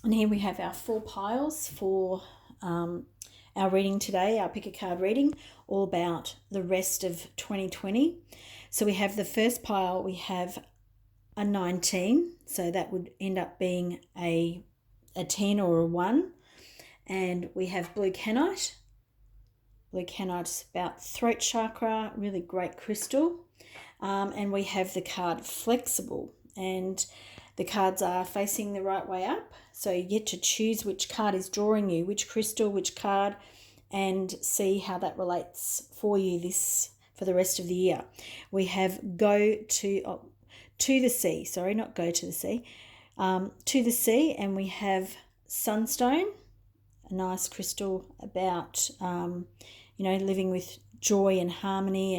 And here we have our 4 piles for our reading today, our pick a card reading, all about the rest of 2020. So we have the first pile, we have a 19, so that would end up being a 10 or a 1. And we have blue canite. Blue canite's about throat chakra, really great crystal. And we have the card flexible, and the cards are facing the right way up. So you get to choose which card is drawing you, which crystal, which card, and see how that relates for you this for the rest of the year. We have go to the sea. Sorry, not go to the sea. To the sea, and we have sunstone, a nice crystal about living with joy and harmony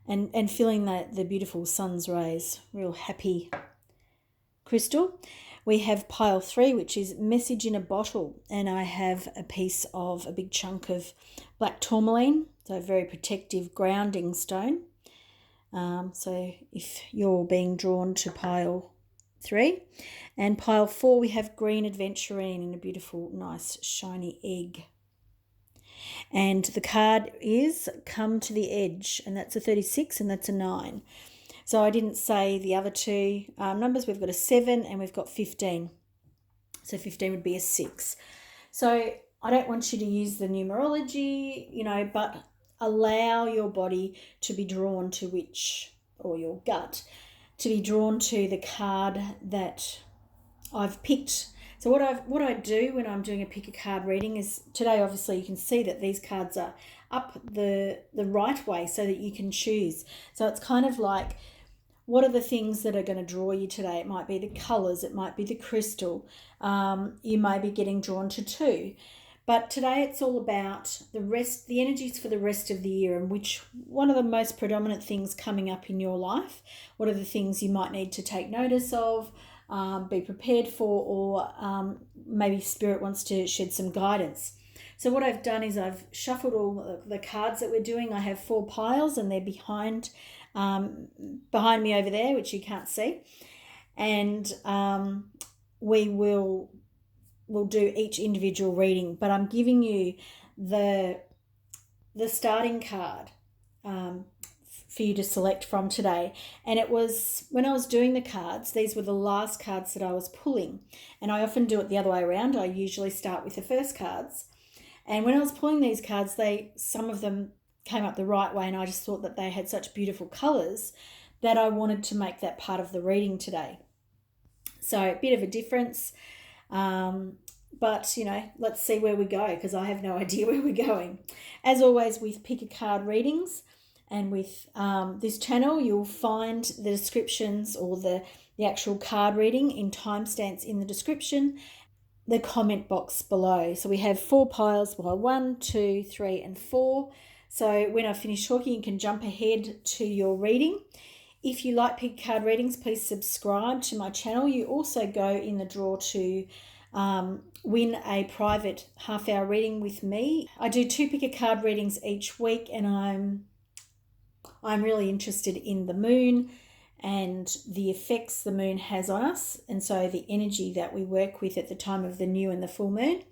and feeling the beautiful sun's rays. Real happy crystal. We have pile 3, which is message in a bottle, and I have a piece of a big chunk of black tourmaline, so a very protective grounding stone. So if you're being drawn to pile 3, and pile 4, we have green adventurine in a beautiful, nice, shiny egg. And the card is come to the edge, and that's a 36 and that's a 9. So I didn't say the other two numbers. We've got a 7 and we've got 15. So 15 would be a 6. So I don't want you to use the numerology, but allow your body to be drawn to which, or your gut, to be drawn to the card that I've picked. So what I do when I'm doing a pick a card reading is, today obviously you can see that these cards are up the right way so that you can choose. So it's kind of like, what are the things that are going to draw you today? It might be the colours, it might be the crystal. You may be getting drawn to 2. But today it's all about the energies for the rest of the year, and one of the most predominant things coming up in your life. What are the things you might need to take notice of, be prepared for, or maybe Spirit wants to shed some guidance. So what I've done is I've shuffled all the cards that we're doing. I have 4 piles, and they're behind me over there, which you can't see. And we'll do each individual reading, but I'm giving you the starting card for you to select from today. And it was, when I was doing the cards, these were the last cards that I was pulling. And I often do it the other way around. I usually start with the first cards. And when I was pulling these cards, some of them came up the right way, and I just thought that they had such beautiful colours that I wanted to make that part of the reading today. So a bit of a difference, but let's see where we go, because I have no idea where we're going. As always with pick a card readings, and with this channel, you'll find the descriptions, or the actual card reading in timestamps in the description, the comment box below. So we have 4 piles, 1, 2, 3 and 4. So when I finish talking, you can jump ahead to your reading. If you like pick card readings, please subscribe to my channel. You also go in the draw to win a private half-hour reading with me. I do 2 pick a card readings each week, and I'm really interested in the moon and the effects the moon has on us, and so the energy that we work with at the time of the new and the full moon.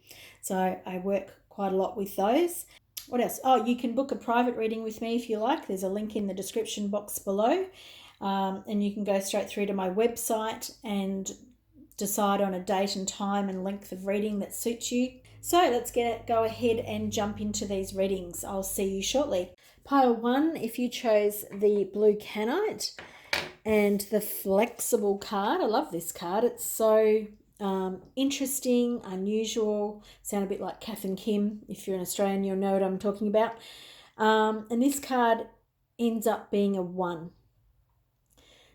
So I work quite a lot with those. What else? Oh, you can book a private reading with me if you like. There's a link in the description box below, and you can go straight through to my website and decide on a date and time and length of reading that suits you. So let's go ahead and jump into these readings. I'll see you shortly. Pile 1, if you chose the blue canite and the flexible card. I love this card. It's so interesting, unusual. Sound a bit like Kath and Kim. If you're an Australian, you'll know what I'm talking about. And this card ends up being a 1.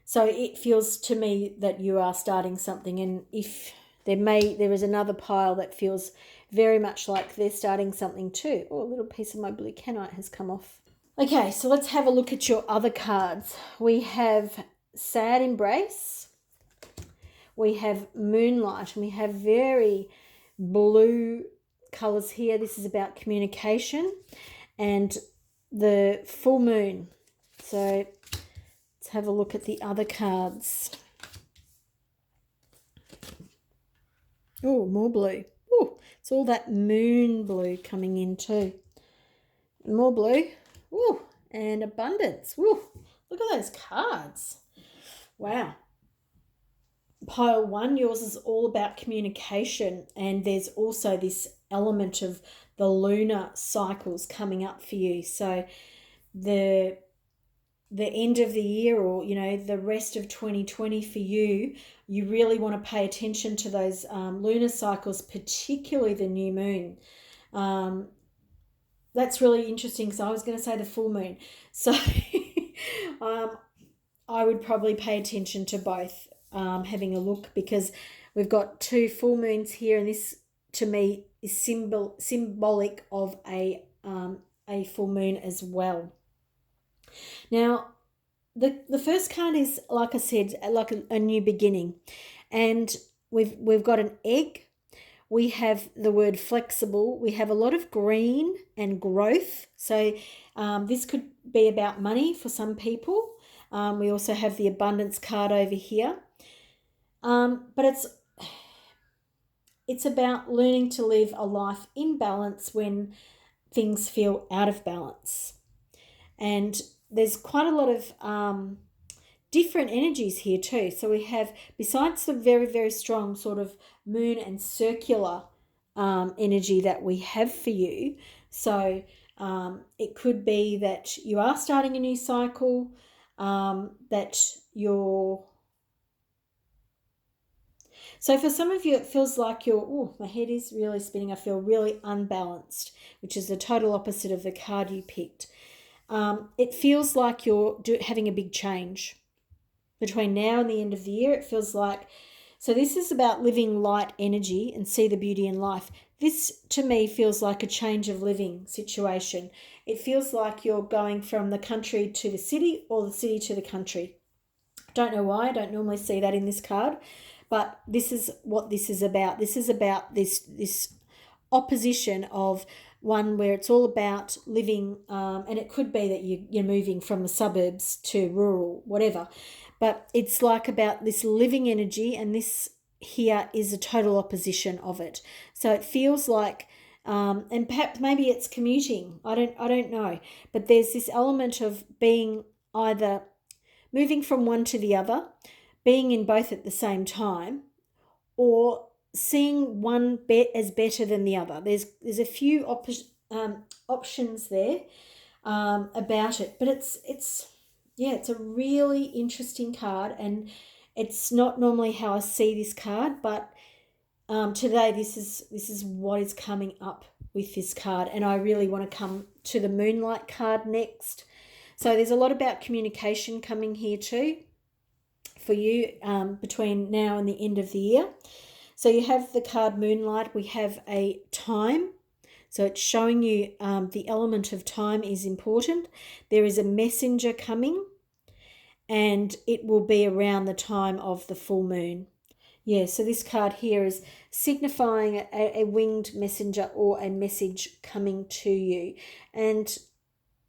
So it feels to me that you are starting something, and if there is another pile that feels very much like they're starting something too. Oh, a little piece of my blue canite has come off. Okay, so let's have a look at your other cards. We have Sad Embrace. We have Moonlight, and we have very blue colours here. This is about communication, and the full moon. So let's have a look at the other cards. Oh, more blue. Oh, it's all that moon blue coming in too. More blue. Oh, and abundance. Oh, look at those cards. Wow. Pile one, yours is all about communication, and there's also this element of the lunar cycles coming up for you. So the end of the year, or the rest of 2020 for you, you really want to pay attention to those lunar cycles, particularly the new moon. That's really interesting because I was going to say the full moon. So I would probably pay attention to both, having a look, because we've got two full moons here, and this to me is symbolic of a full moon as well. Now, the first card is, like I said, like a new beginning, and we've got an egg. We have the word flexible. We have a lot of green and growth. So this could be about money for some people. We also have the abundance card over here. But it's about learning to live a life in balance when things feel out of balance. And there's quite a lot of different energies here too. So we have, besides the very, very strong sort of moon and circular energy that we have for you. So it could be that you are starting a new cycle, that you're... So for some of you, it feels like my head is really spinning. I feel really unbalanced, which is the total opposite of the card you picked. It feels like you're having a big change. Between now and the end of the year, it feels like... So this is about living light energy and see the beauty in life. This, to me, feels like a change of living situation. It feels like you're going from the country to the city, or the city to the country. Don't know why. I don't normally see that in this card, but this is what this is about. This is about this opposition of one where it's all about living, and it could be that you're moving from the suburbs to rural, whatever. But it's like about this living energy, and this here is a total opposition of it. So it feels like, and perhaps maybe it's commuting. I don't know. But there's this element of being either moving from one to the other, being in both at the same time, or seeing one as better than the other. There's a few options there about it, but it's a really interesting card, and it's not normally how I see this card, but today this is what is coming up with this card, and I really want to come to the Moonlight card next. So there's a lot about communication coming here too for you between now and the end of the year. So you have the card Moonlight. We have a time. So it's showing you the element of time is important. There is a messenger coming, and it will be around the time of the full moon. Yeah, so this card here is signifying a winged messenger or a message coming to you. And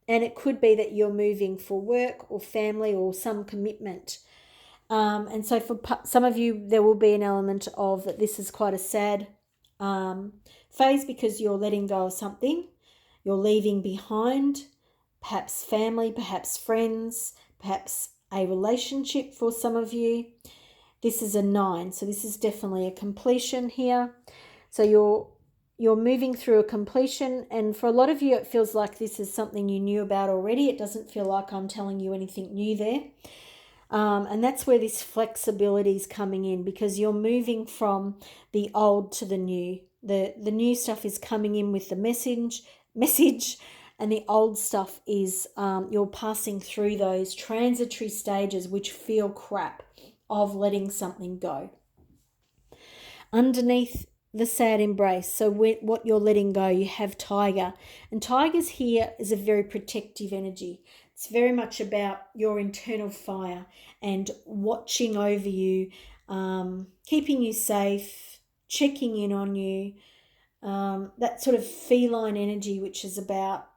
it could be that you're moving for work or family or some commitment. And so for some of you, there will be an element of that this is quite a sad phase, because you're letting go of something. You're leaving behind perhaps family, perhaps friends, perhaps a relationship for some of you. This is a 9, so this is definitely a completion here. So you're moving through a completion, and for a lot of you, it feels like this is something you knew about already. It doesn't feel like I'm telling you anything new there. And that's where this flexibility is coming in, because you're moving from the old to the new. The new stuff is coming in with the message, and the old stuff is you're passing through those transitory stages which feel crap, of letting something go. Underneath the sad embrace, so what you're letting go, you have Tiger. And Tiger's here is a very protective energy. It's very much about your internal fire and watching over you, keeping you safe, checking in on you, that sort of feline energy, which is about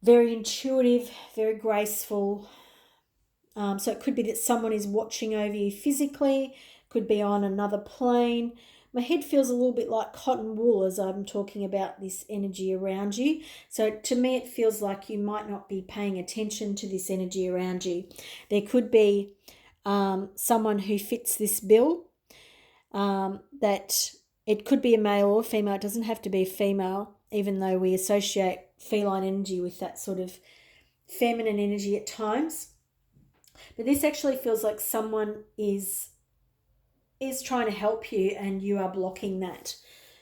very intuitive, very graceful. So it could be that someone is watching over you physically, could be on another plane, my head feels a little bit like cotton wool as I'm talking about this energy around you. So to me, it feels like you might not be paying attention to this energy around you. There could be someone who fits this bill, that it could be a male or female. It doesn't have to be a female, even though we associate feline energy with that sort of feminine energy at times. But this actually feels like someone is trying to help you and you are blocking that.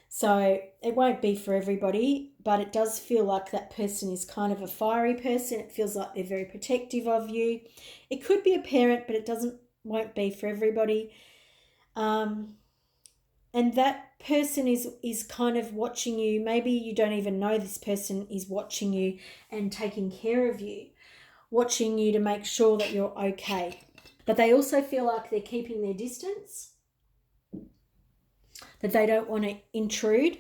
So it won't be for everybody, but it does feel like that person is kind of a fiery person. It feels like they're very protective of you. It could be a parent, but it won't be for everybody. And that person is kind of watching you. Maybe you don't even know this person is watching you and taking care of you, watching you to make sure that you're okay. But they also feel like they're keeping their distance, that they don't want to intrude,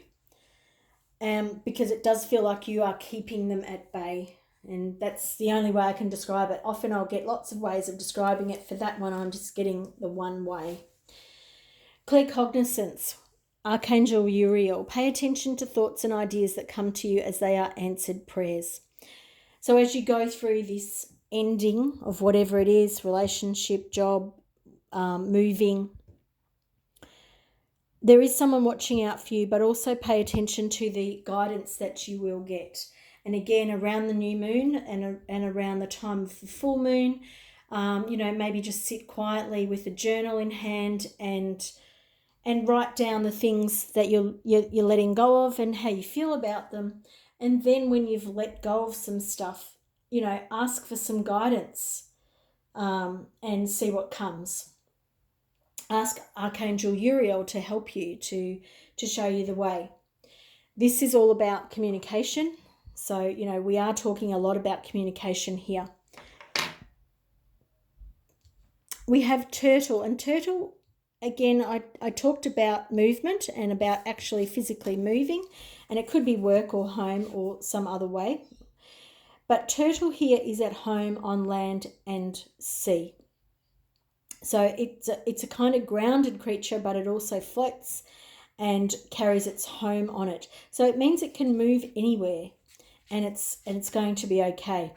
because it does feel like you are keeping them at bay. And that's the only way I can describe it. Often I'll get lots of ways of describing it. For that one, I'm just getting the one way. Clear cognizance. Archangel Uriel. Pay attention to thoughts and ideas that come to you as they are answered prayers. So as you go through this ending of whatever it is, relationship, job, moving, there is someone watching out for you, but also pay attention to the guidance that you will get. And again, around the new moon and around the time of the full moon, maybe just sit quietly with a journal in hand and write down the things that you're letting go of and how you feel about them. And then when you've let go of some stuff, ask for some guidance, and see what comes. Ask Archangel Uriel to help you, to show you the way. This is all about communication. So, we are talking a lot about communication here. We have Turtle, and Turtle, again, I talked about movement and about actually physically moving, and it could be work or home or some other way. But Turtle here is at home on land and sea. So it's a kind of grounded creature, but it also floats and carries its home on it. So it means it can move anywhere, and it's going to be okay.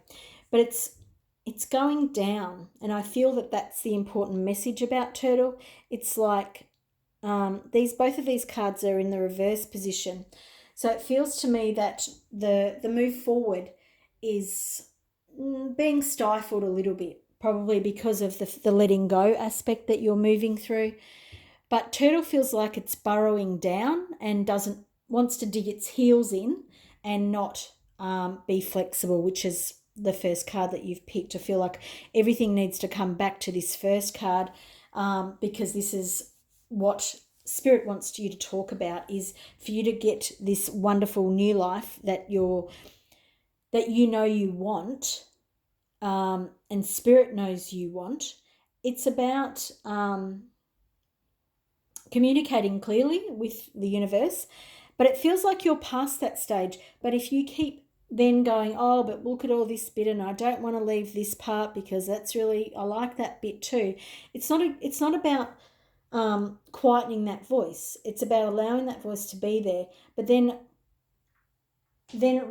But it's going down, and I feel that that's the important message about Turtle. It's like both of these cards are in the reverse position. So it feels to me that the move forward is being stifled a little bit, probably because of the letting go aspect that you're moving through. But Turtle feels like it's burrowing down and wants to dig its heels in and not be flexible, which is the first card that you've picked. I feel like everything needs to come back to this first card, because this is what Spirit wants you to talk about, is for you to get this wonderful new life that you want, and Spirit knows you want. It's about communicating clearly with the universe, but it feels like you're past that stage. But if you keep then going, oh, but look at all this bit, and I don't want to leave this part because I like that bit too. It's not about quietening that voice. It's about allowing that voice to be there, but then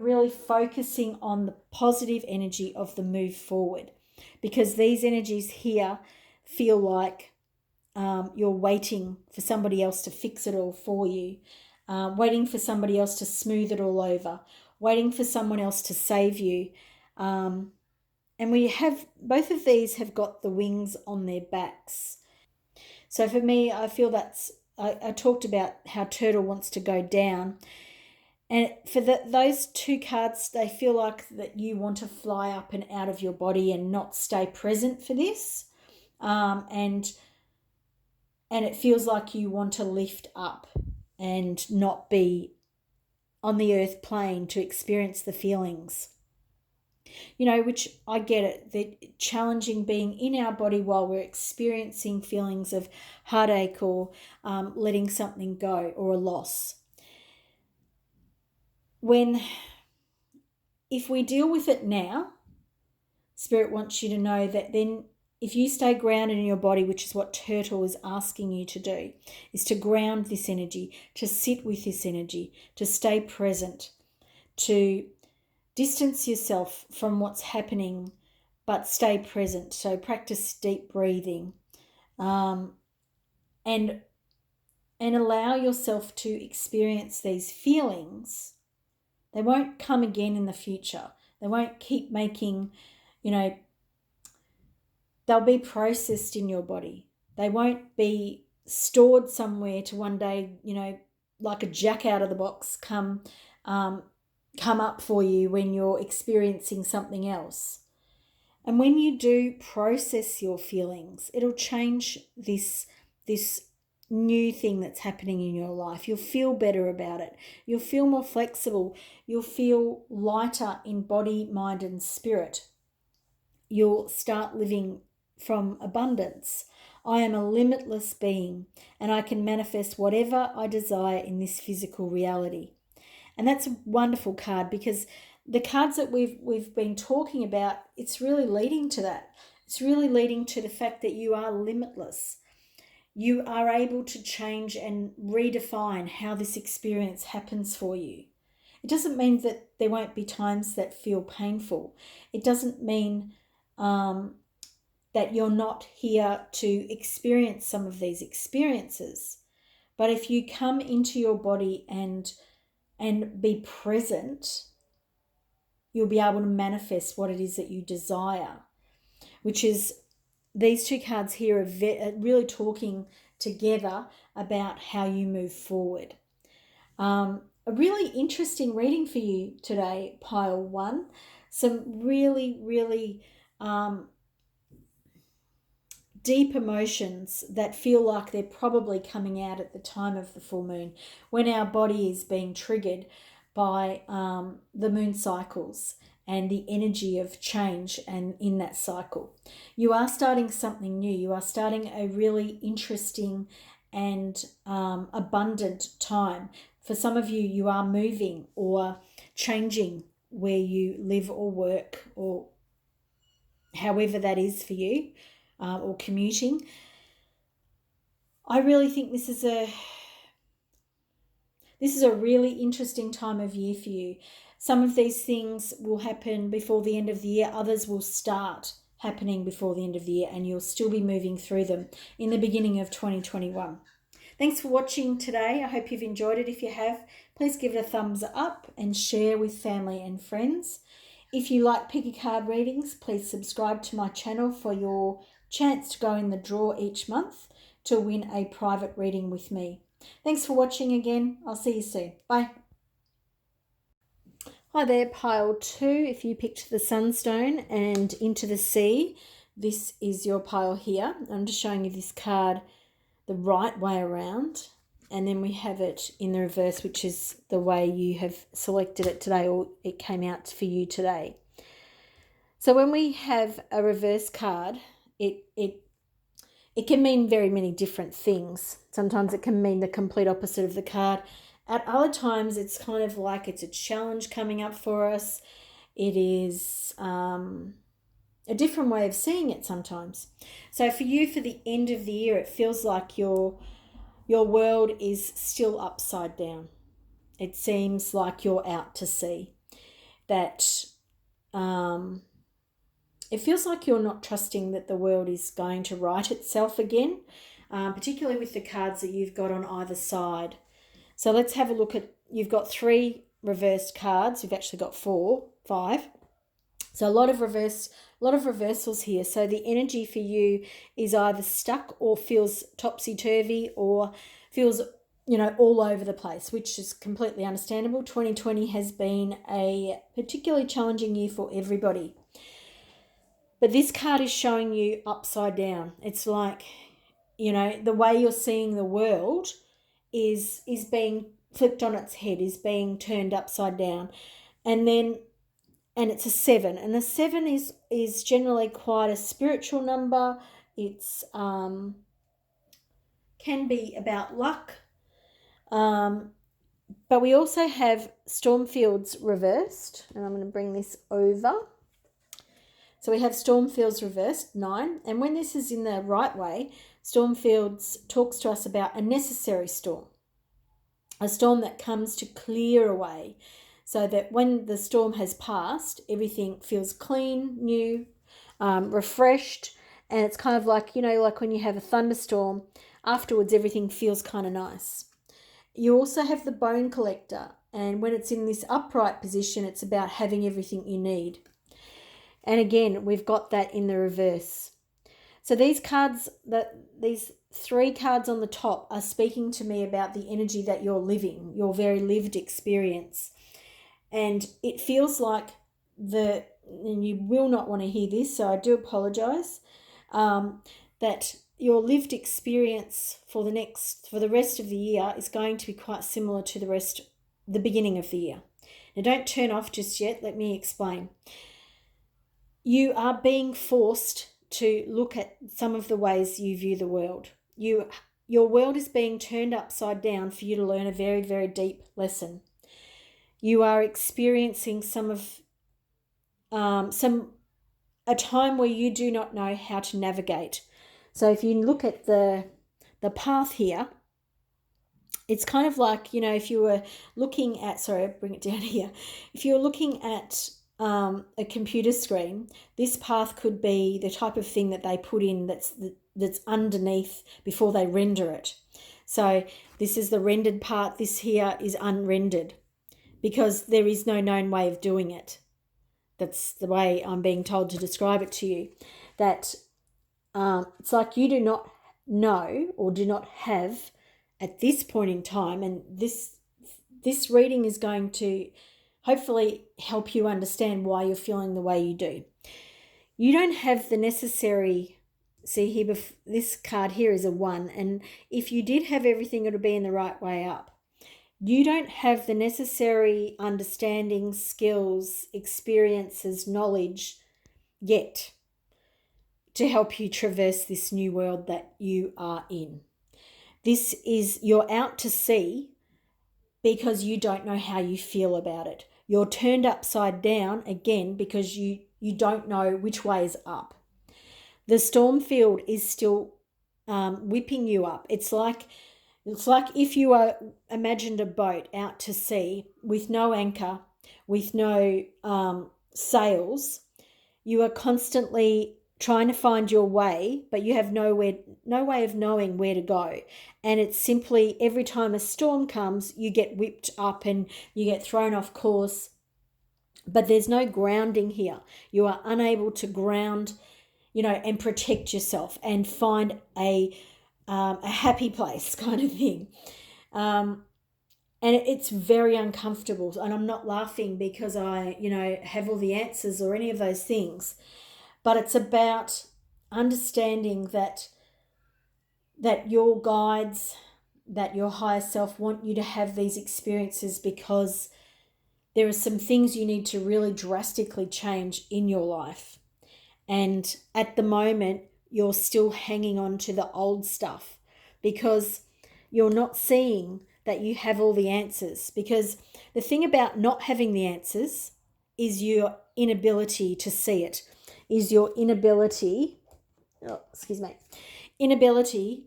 really focusing on the positive energy of the move forward, because these energies here feel like you're waiting for somebody else to fix it all for you, waiting for somebody else to smooth it all over, waiting for someone else to save you. And both of these have got the wings on their backs. So for me, I feel I talked about how Turtle wants to go down. And for those two cards, they feel like that you want to fly up and out of your body and not stay present for this. And it feels like you want to lift up and not be on the earth plane to experience the feelings. Which I get it, that challenging being in our body while we're experiencing feelings of heartache or letting something go or a loss. If we deal with it now, Spirit wants you to know that then if you stay grounded in your body, which is what Turtle is asking you to do, is to ground this energy, to sit with this energy, to stay present, to distance yourself from what's happening, but stay present. So practice deep breathing, and allow yourself to experience these feelings. They won't come again in the future. They won't keep making, they'll be processed in your body. They won't be stored somewhere to one day, like a jack out of the box come up for you when you're experiencing something else. And when you do process your feelings, it'll change this new thing that's happening in your life. You'll feel better about it. You'll feel more flexible. You'll feel lighter in body, mind, and spirit. You'll start living from abundance. I am a limitless being, and I can manifest whatever I desire in this physical reality. And that's a wonderful card, because the cards that we've been talking about, it's really leading to that. It's really leading to the fact that you are limitless. You are able to change and redefine how this experience happens for you. It doesn't mean that there won't be times that feel painful. It doesn't mean that you're not here to experience some of these experiences. But if you come into your body and be present, you'll be able to manifest what it is that you desire, which is, these two cards here are really talking together about how you move forward. A really interesting reading for you today, pile 1. Some really, really deep emotions that feel like they're probably coming out at the time of the full moon, when our body is being triggered by the moon cycles and the energy of change, and in that cycle. You are starting something new. You are starting a really interesting and abundant time. For some of you, you are moving or changing where you live or work, or however that is for you, or commuting. I really think this is a really interesting time of year for you. Some of these things will happen before the end of the year. Others will start happening before the end of the year, and you'll still be moving through them in the beginning of 2021. Thanks for watching today. I hope you've enjoyed it. If you have, please give it a thumbs up and share with family and friends. If you like pick a card readings, please subscribe to my channel for your chance to go in the draw each month to win a private reading with me. Thanks for watching again. I'll see you soon. Bye. Hi there, pile 2. If you picked the Sunstone and Into the Sea, this is your pile here. I'm just showing you this card the right way around, and then we have it in the reverse, which is the way you have selected it today, or it came out for you today. So when we have a reverse card, it can mean very many different things. Sometimes it can mean the complete opposite of the card. At other times, it's kind of like it's a challenge coming up for us. It is a different way of seeing it sometimes. So for you, for the end of the year, it feels like your world is still upside down. It seems like you're out to sea. That it feels like you're not trusting that the world is going to right itself again, particularly with the cards that you've got on either side. So let's have a look at, you've got 3 reversed cards. You've actually got 5. So a lot of reversals here. So the energy for you is either stuck or feels topsy-turvy, or feels, all over the place, which is completely understandable. 2020 has been a particularly challenging year for everybody. But this card is showing you upside down. It's like, the way you're seeing the world is being flipped on its head, is being turned upside down. And it's a 7. And the 7 is generally quite a spiritual number. It's can be about luck. But we also have Stormfields reversed. And I'm going to bring this over. So we have Stormfields reversed, 9. And when this is in the right way, Stormfields talks to us about a necessary storm, a storm that comes to clear away, so that when the storm has passed, everything feels clean, new, refreshed. And it's kind of like, like when you have a thunderstorm, afterwards everything feels kind of nice. You also have the Bone Collector, and when it's in this upright position, it's about having everything you need. And again, we've got that in the reverse. So these cards, these 3 cards on the top, are speaking to me about the energy that you're living, your very lived experience. And it feels like and you will not want to hear this, so I do apologize, that your lived experience for the rest of the year is going to be quite similar to the beginning of the year. Now, don't turn off just yet. Let me explain. You are being forced to look at some of the ways you view the world. Your world is being turned upside down for you to learn a very, very deep lesson. You are experiencing a time where you do not know how to navigate. So if you look at the path here, it's kind of like, if you were looking at, sorry, I'll bring it down here. If you're looking at a computer screen, this path could be the type of thing that they put in that's underneath before they render it. So this is the rendered part. This here is unrendered because there is no known way of doing it. That's the way I'm being told to describe it to you. That it's like you do not know or do not have at this point in time, and this reading is going to hopefully help you understand why you're feeling the way you do. You don't have the necessary, see here, this card here is a 1, and if you did have everything, it would be in the right way up. You don't have the necessary understanding, skills, experiences, knowledge yet to help you traverse this new world that you are in. You're out to sea because you don't know how you feel about it. You're turned upside down again because you don't know which way is up. The storm field is still whipping you up. It's like if you imagined a boat out to sea with no anchor, with no sails. You are constantly trying to find your way, but you have no way of knowing where to go. And it's simply every time a storm comes, you get whipped up and you get thrown off course. But there's no grounding here. You are unable to ground, and protect yourself and find a happy place kind of thing. And it's very uncomfortable. And I'm not laughing because I, have all the answers or any of those things. But it's about understanding that your guides, that your higher self want you to have these experiences because there are some things you need to really drastically change in your life. And at the moment, you're still hanging on to the old stuff because you're not seeing that you have all the answers. Because the thing about not having the answers is your inability to see it, is your inability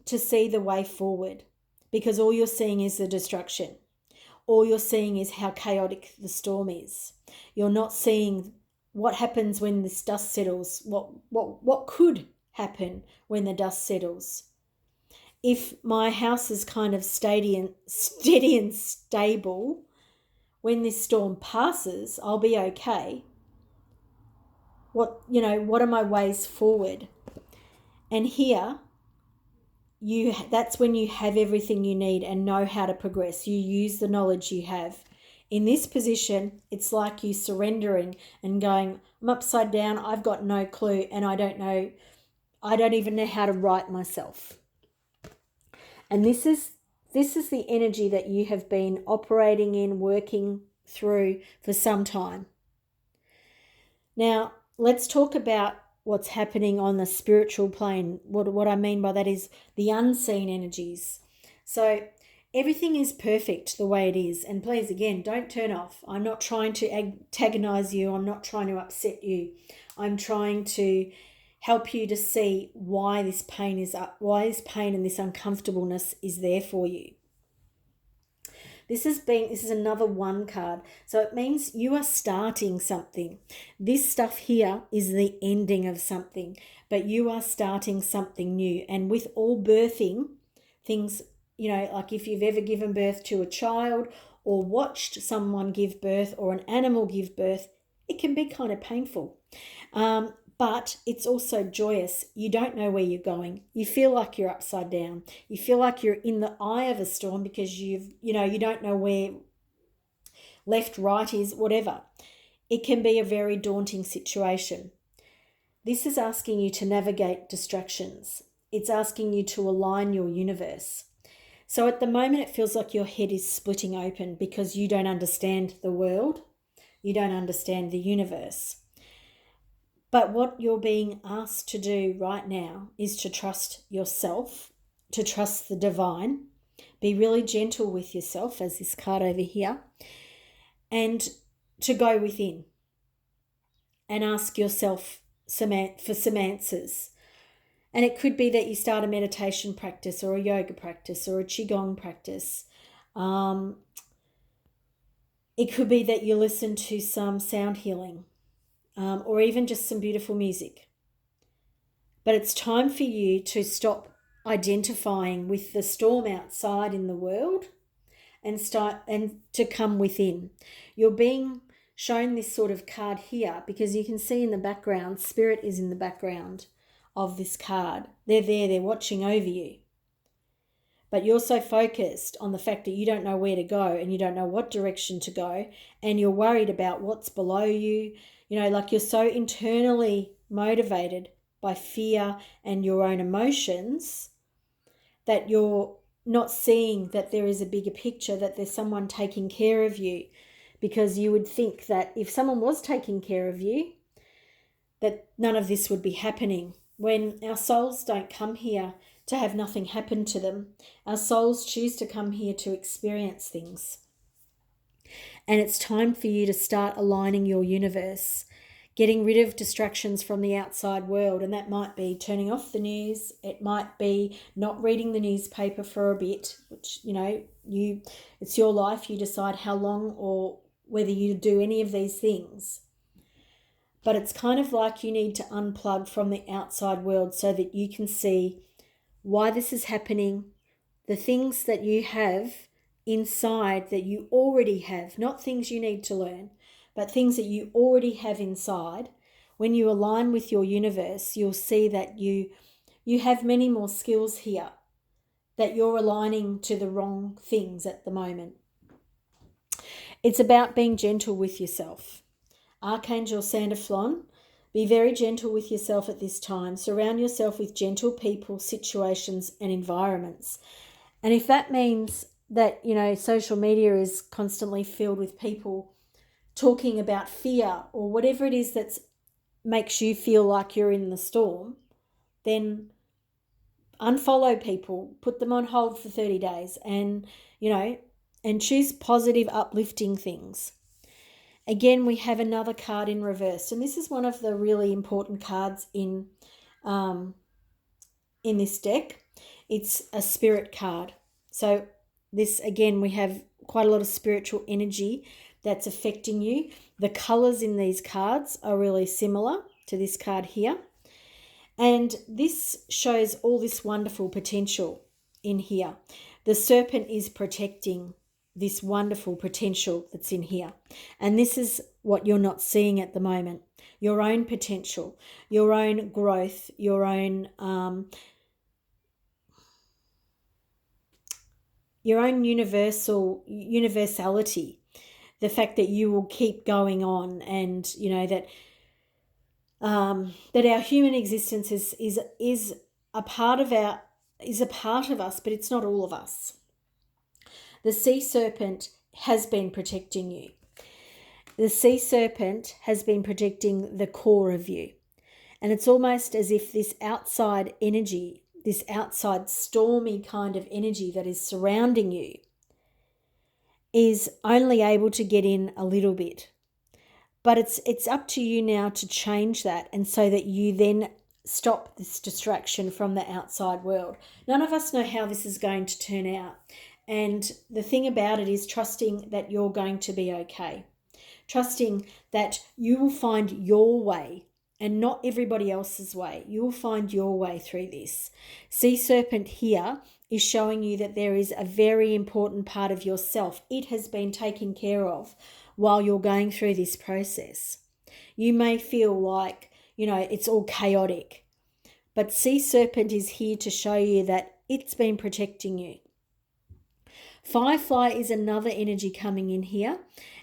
to see the way forward, because all you're seeing is the destruction. All you're seeing is how chaotic the storm is. You're not seeing what happens when this dust settles, what could happen when the dust settles. If my house is kind of steady and stable, when this storm passes, I'll be okay. What are my ways forward? And here, that's when you have everything you need and know how to progress. You use the knowledge you have. In this position, it's like you surrendering and going, I'm upside down, I've got no clue, and I don't even know how to right myself. And this is the energy that you have been operating in, working through for some time. Now, let's talk about what's happening on the spiritual plane. What I mean by that is the unseen energies. So everything is perfect the way it is. And please, again, don't turn off. I'm not trying to antagonize you. I'm not trying to upset you. I'm trying to help you to see why this pain and this uncomfortableness is there for you. This is another 1 card. So it means you are starting something. This stuff here is the ending of something, but you are starting something new. And with all birthing things, like if you've ever given birth to a child or watched someone give birth or an animal give birth, it can be kind of painful. But it's also joyous. You don't know where you're going. You feel like you're upside down. You feel like you're in the eye of a storm because you don't know where left, right is, whatever. It can be a very daunting situation. This is asking you to navigate distractions. It's asking you to align your universe. So at the moment, it feels like your head is splitting open because you don't understand the world. You don't understand the universe. But what you're being asked to do right now is to trust yourself, to trust the divine, be really gentle with yourself, as this card over here, and to go within and ask yourself for some answers. And it could be that you start a meditation practice or a yoga practice or a qigong practice. It could be that you listen to some sound healing. Or even just some beautiful music. But it's time for you to stop identifying with the storm outside in the world and to come within. You're being shown this sort of card here because you can see in the background, Spirit is in the background of this card. They're there, they're watching over you. But you're so focused on the fact that you don't know where to go and you don't know what direction to go, and you're worried about what's below you. Like you're so internally motivated by fear and your own emotions that you're not seeing that there is a bigger picture, that there's someone taking care of you, because you would think that if someone was taking care of you, that none of this would be happening. When our souls don't come here to have nothing happen to them, our souls choose to come here to experience things. And it's time for you to start aligning your universe, getting rid of distractions from the outside world. And that might be turning off the news. It might be not reading the newspaper for a bit, which, it's your life. You decide how long or whether you do any of these things. But it's kind of like you need to unplug from the outside world so that you can see why this is happening, the things that you have inside that you already have, not things you need to learn, but things that you already have inside. When you align with your universe, you'll see that you have many more skills here, that you're aligning to the wrong things at the moment. It's about being gentle with yourself. Archangel Sandalphon, be very gentle with yourself at this time. Surround yourself with gentle people, situations, and environments. And if that means that, social media is constantly filled with people talking about fear or whatever it is that makes you feel like you're in the storm, then unfollow people, put them on hold for 30 days and choose positive, uplifting things. Again, we have another card in reverse, and this is one of the really important cards in this deck. It's a spirit card. So this, again, we have quite a lot of spiritual energy that's affecting you. The colours in these cards are really similar to this card here. And this shows all this wonderful potential in here. The serpent is protecting this wonderful potential that's in here. And this is what you're not seeing at the moment. Your own potential, your own growth, your own universality, the fact that you will keep going on, and that our human existence is a part of us, but it's not all of us. The sea serpent has been protecting you. The sea serpent has been protecting the core of you. And it's almost as if this outside energy this outside stormy kind of energy that is surrounding you is only able to get in a little bit. But it's up to you now to change that, and so that you then stop this distraction from the outside world. None of us know how this is going to turn out. And the thing about it is trusting that you're going to be okay. Trusting that you will find your way and not everybody else's way. You will find your way through this. Sea Serpent here is showing you that there is a very important part of yourself. It has been taken care of while you're going through this process. You may feel like, it's all chaotic, but Sea Serpent is here to show you that it's been protecting you. Firefly is another energy coming in here,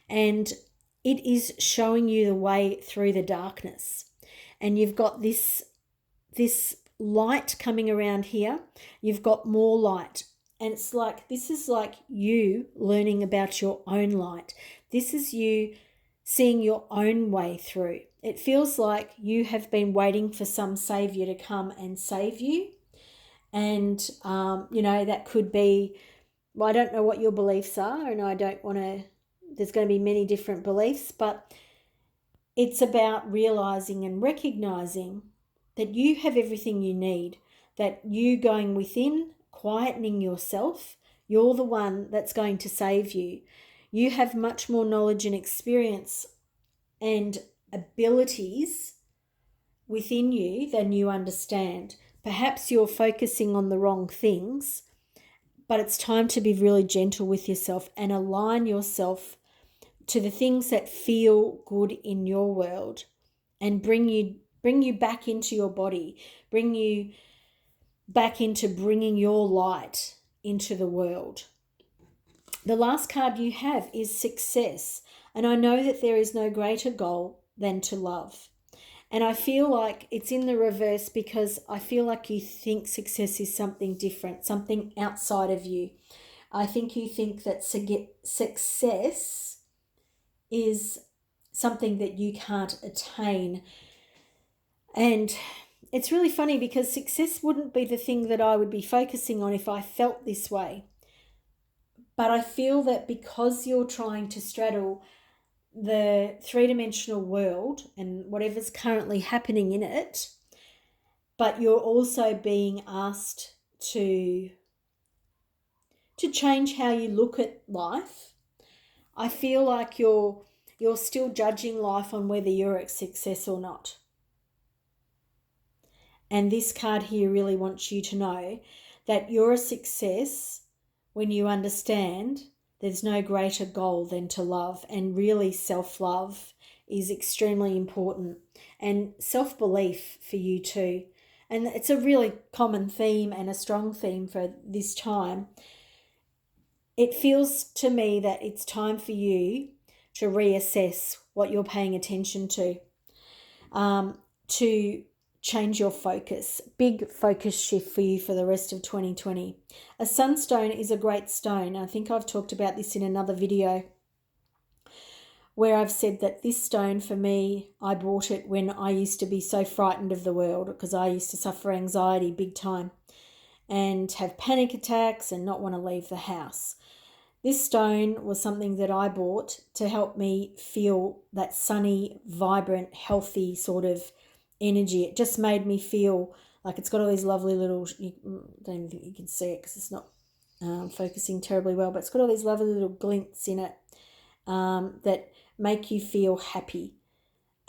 and it is showing you the way through the darkness. And you've got this light coming around here. You've got more light. And it's like, this is like you learning about your own light. This is you seeing your own way through. It feels like you have been waiting for some savior to come and save you. And, that could be, well, I don't know what your beliefs are, and I don't want to, there's going to be many different beliefs, but it's about realizing and recognizing that you have everything you need, that you going within, quietening yourself, you're the one that's going to save you. You have much more knowledge and experience and abilities within you than you understand. Perhaps you're focusing on the wrong things, but it's time to be really gentle with yourself and align yourself to the things that feel good in your world, and bring you back into your body, bring you back into bringing your light into the world. The last card you have is Success, and I know that there is no greater goal than to love. And I feel like it's in the reverse, because I feel like you think success is something different, something outside of you. I think you think that success is something that you can't attain. And it's really funny, because success wouldn't be the thing that I would be focusing on if I felt this way. But I feel that because you're trying to straddle the three-dimensional world and whatever's currently happening in it, but you're also being asked to change how you look at life. I feel like you're still judging life on whether you're a success or not. And this card here really wants you to know that you're a success when you understand there's no greater goal than to love. And really, self-love is extremely important, and self-belief for you too. And it's a really common theme and a strong theme for this time. It feels to me that it's time for you to reassess what you're paying attention to change your focus. Big focus shift for you for the rest of 2020. A sunstone is a great stone. I think I've talked about this in another video, where I've said that this stone for me, I bought it when I used to be so frightened of the world, because I used to suffer anxiety big time and have panic attacks and not want to leave the house. This stone was something that I bought to help me feel that sunny, vibrant, healthy sort of energy. It just made me feel like it's got all these lovely little, I don't even think you can see it because it's not focusing terribly well, but it's got all these lovely little glints in it that make you feel happy.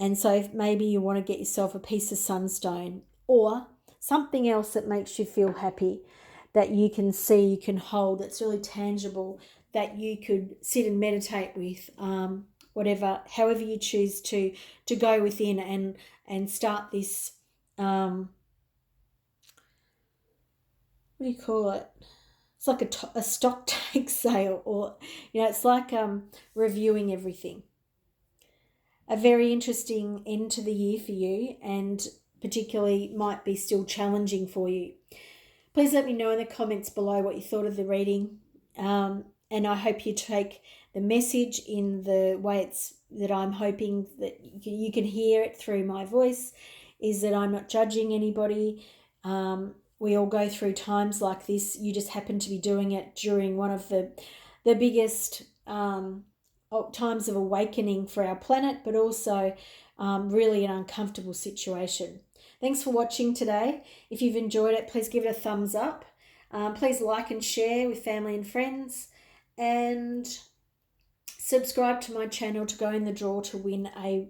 And so if maybe you want to get yourself a piece of sunstone or something else that makes you feel happy, that you can see, you can hold, that's really tangible, that you could sit and meditate with, however you choose to go within and start this, what do you call it? It's like a stock take sale, or, it's like reviewing everything. A very interesting end to the year for you, and particularly might be still challenging for you. Please let me know in the comments below what you thought of the reading. And I hope you take the message in the way it's that I'm hoping that you can hear it through my voice, is that I'm not judging anybody. we all go through times like this. You just happen to be doing it during one of the biggest times of awakening for our planet, but also really an uncomfortable situation. Thanks for watching today. If you've enjoyed it, please give it a thumbs up. Please like and share with family and friends, and subscribe to my channel to go in the draw to win a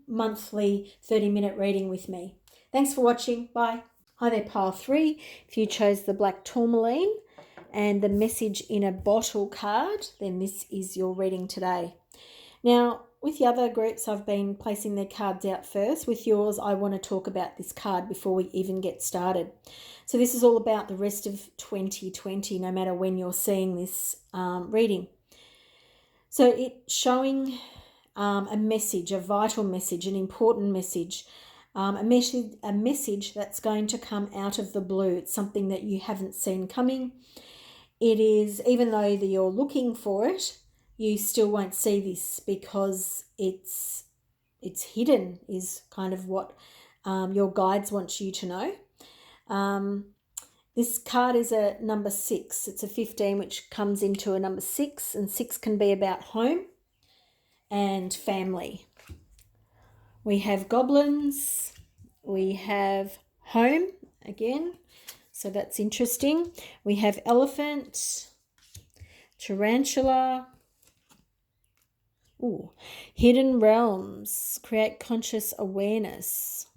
monthly 30-minute reading with me. Thanks for watching. Bye. Hi there, pile 3. If you chose the black tourmaline and the message in a bottle card, then this is your reading today. Now, with the other groups, I've been placing their cards out first. With yours, I want to talk about this card before we even get started. So this is all about the rest of 2020, no matter when you're seeing this reading. So it's showing a message, a vital message, an important message, a message that's going to come out of the blue. It's something that you haven't seen coming. It is, even though you're looking for it, you still won't see this because it's hidden, is kind of what your guides want you to know. This card is a number 6. It's a 15, which comes into a number 6, and 6 can be about home and family. We have goblins. We have home again, so that's interesting. We have elephant, tarantula. Ooh, hidden realms, create conscious awareness.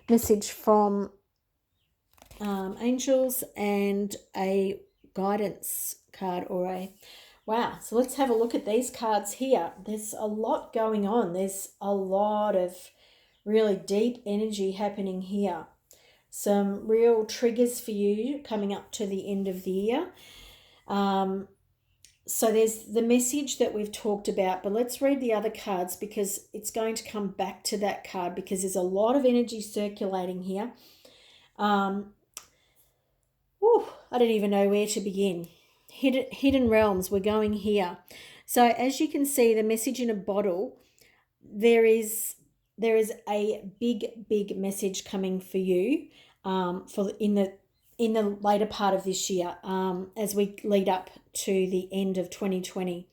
Message from angels, and a guidance card or a wow. So let's have a look at these cards here. There's a lot going on. There's a lot of really deep energy happening here. Some real triggers for you coming up to the end of the year. So there's the message that we've talked about, but let's read the other cards because it's going to come back to that card because there's a lot of energy circulating here. I don't even know where to begin. Hidden realms, we're going here. So as you can see, the message in a bottle, there is a big message coming for you for in the later part of this year, as we lead up to the end of 2020.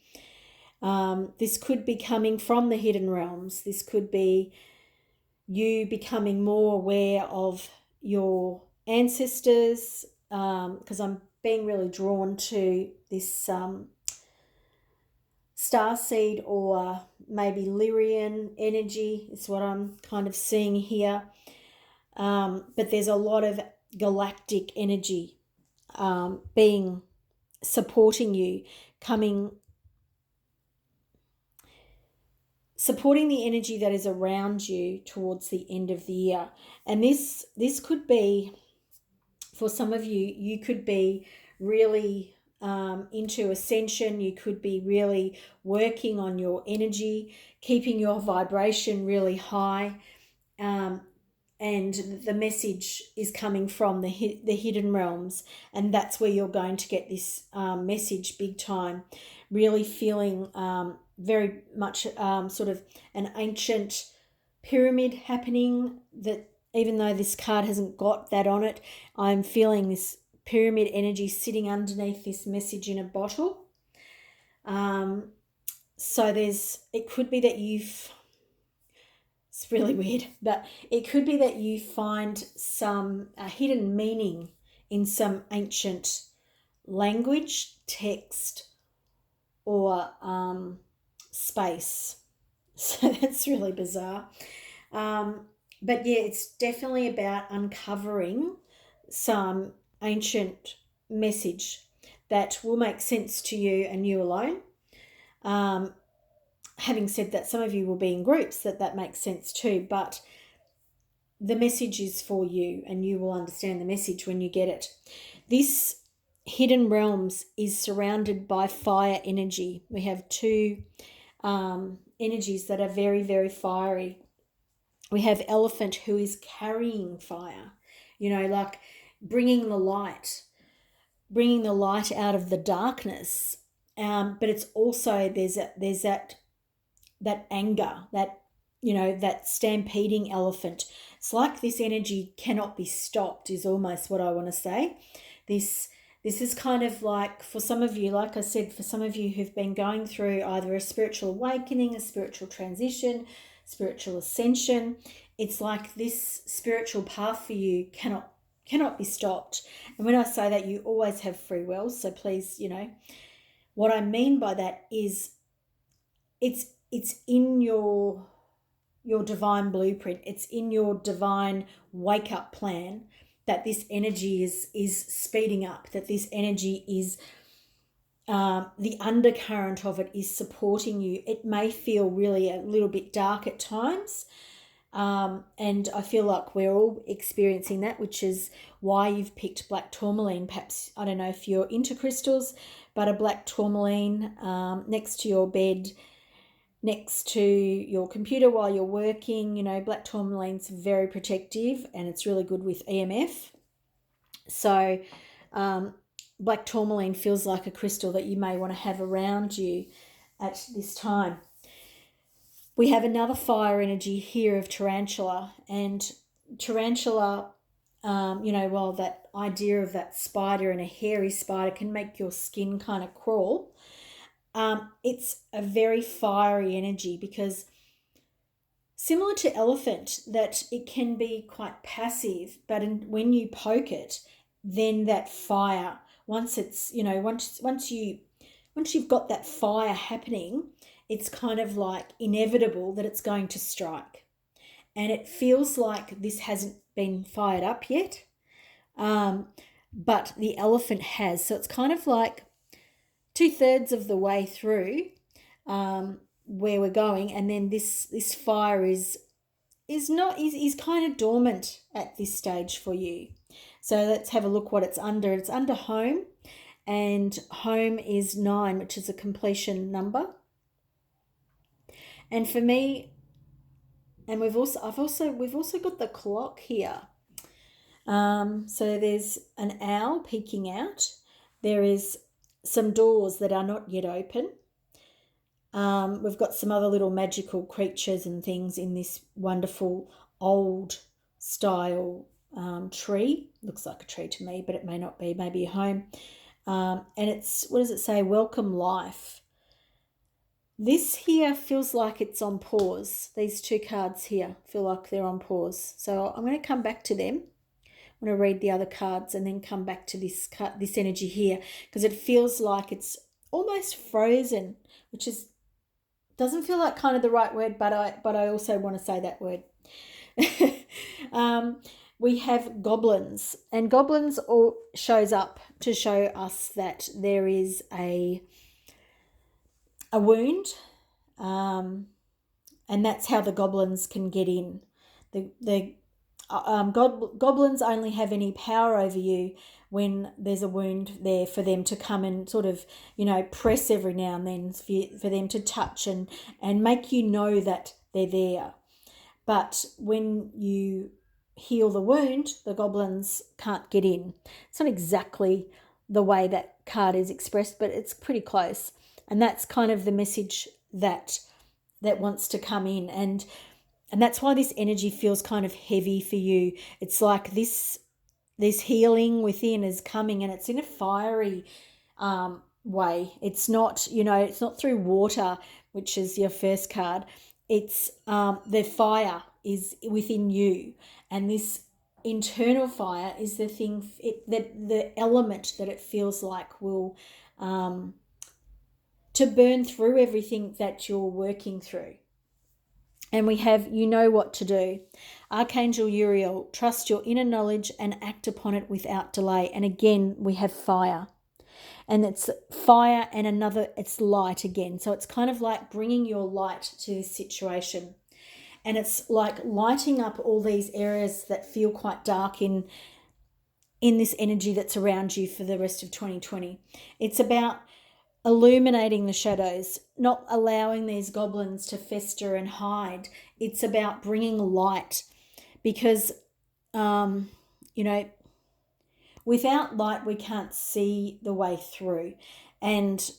This could be coming from the hidden realms. This could be you becoming more aware of your ancestors, because I'm being really drawn to this starseed or maybe Lyrian energy is what I'm kind of seeing here. But there's a lot of galactic energy being supporting you, supporting the energy that is around you towards the end of the year. And this could be, for some of you, you could be really into ascension. You could be really working on your energy, keeping your vibration really high. And the message is coming from the hidden realms, and that's where you're going to get this message big time. Really feeling very much sort of an ancient pyramid happening, that even though this card hasn't got that on it, I'm feeling this pyramid energy sitting underneath this message in a bottle. So it could be that it's really weird, but it could be that you find some hidden meaning in some ancient language, text, or space. So that's really bizarre. But yeah, it's definitely about uncovering some ancient message that will make sense to you and you alone. Having said that, some of you will be in groups that makes sense too, but the message is for you and you will understand the message when you get it. This hidden realms is surrounded by fire energy. We have two energies that are very, very fiery. We have elephant, who is carrying fire, like bringing the light out of the darkness. But it's also, there's that anger, that stampeding elephant. It's like this energy cannot be stopped, is almost what I want to say. This is kind of like, for some of you, like I said, for some of you who've been going through either a spiritual awakening, a spiritual transition, spiritual ascension, it's like this spiritual path for you cannot be stopped. And when I say that, you always have free will. So please, what I mean by that is it's in your divine blueprint. It's in your divine wake up plan that this energy is speeding up, that this energy is the undercurrent of it is supporting you. It may feel really a little bit dark at times, and I feel like we're all experiencing that, which is why you've picked black tourmaline. Perhaps, I don't know if you're into crystals, but a black tourmaline next to your bed, next to your computer while you're working. Black tourmaline's very protective, and it's really good with EMF. So black tourmaline feels like a crystal that you may want to have around you at this time. We have another fire energy here of tarantula, and tarantula, while that idea of that spider and a hairy spider can make your skin kind of crawl, it's a very fiery energy, because similar to elephant, that it can be quite passive, but when you poke it, then that fire, once you've got that fire happening, it's kind of like inevitable that it's going to strike. And it feels like this hasn't been fired up yet, but the elephant has. So it's kind of like 2/3 of the way through where we're going, and then this fire is kind of dormant at this stage for you. So let's have a look what it's under. It's under home, and home is 9, which is a completion number. And for me, and we've also got the clock here. So there's an owl peeking out. There is some doors that are not yet open. We've got some other little magical creatures and things in this wonderful old style tree. Looks like a tree to me, but it may not be, maybe a home. And it's, what does it say? Welcome life. This here feels like it's on pause. These 2 cards here feel like they're on pause. So I'm going to come back to them. I'm going to read the other cards and then come back to this energy here, because it feels like it's almost frozen, which doesn't feel like kind of the right word, but I also want to say that word. We have goblins, and goblins all shows up to show us that there is a wound, and that's how the goblins can get in. Goblins only have any power over you when there's a wound there, for them to come and sort of, press every now and then, for them to touch and make you know that they're there. But when you heal the wound, the goblins can't get in. It's not exactly the way that card is expressed, but it's pretty close. And that's kind of the message that wants to come in. And that's why this energy feels kind of heavy for you. It's like this healing within is coming, and it's in a fiery way. It's not, it's not through water, which is your first card. It's the fire is within you, and this internal fire is the thing, the element that it feels like will to burn through everything that you're working through. And we have, what to do. Archangel Uriel, trust your inner knowledge and act upon it without delay. And again, we have fire. And it's fire and it's light again. So it's kind of like bringing your light to this situation. And it's like lighting up all these areas that feel quite dark in this energy that's around you for the rest of 2020. It's about illuminating the shadows, not allowing these goblins to fester and hide. It's about bringing light, because, without light, we can't see the way through. And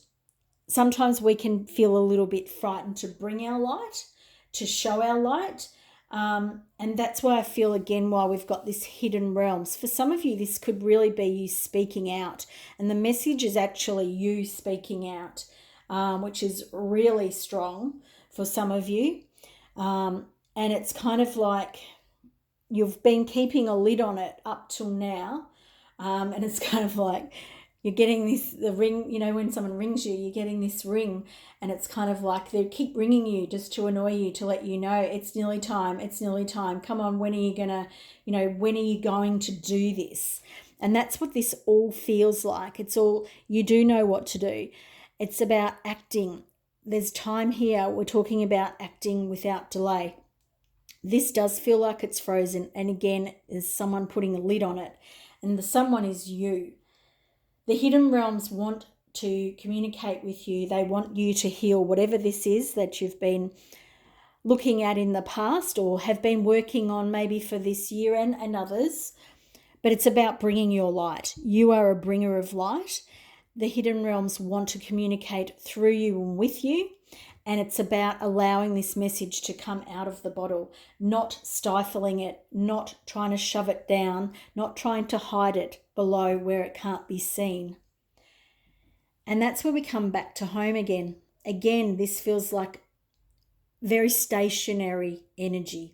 sometimes we can feel a little bit frightened to bring our light, to show our light. And that's why I feel, again, why we've got this hidden realms. For some of you, this could really be you speaking out. And the message is actually you speaking out, which is really strong for some of you. And it's kind of like you've been keeping a lid on it up till now. And it's kind of like you're getting the ring, when someone rings you, you're getting this ring, and it's kind of like they keep ringing you just to annoy you, to let you know it's nearly time, come on, when are you gonna, when are you going to do this? And that's what this all feels like. It's all, you do know what to do. It's about acting. There's time here. We're talking about acting without delay. This does feel like it's frozen, and again, there's someone putting a lid on it, and the someone is you. The hidden realms want to communicate with you. They want you to heal whatever this is that you've been looking at in the past or have been working on maybe for this year and others. But it's about bringing your light. You are a bringer of light. The hidden realms want to communicate through you and with you. And it's about allowing this message to come out of the bottle, not stifling it, not trying to shove it down, not trying to hide it below where it can't be seen. And that's where we come back to home again. Again, this feels like very stationary energy.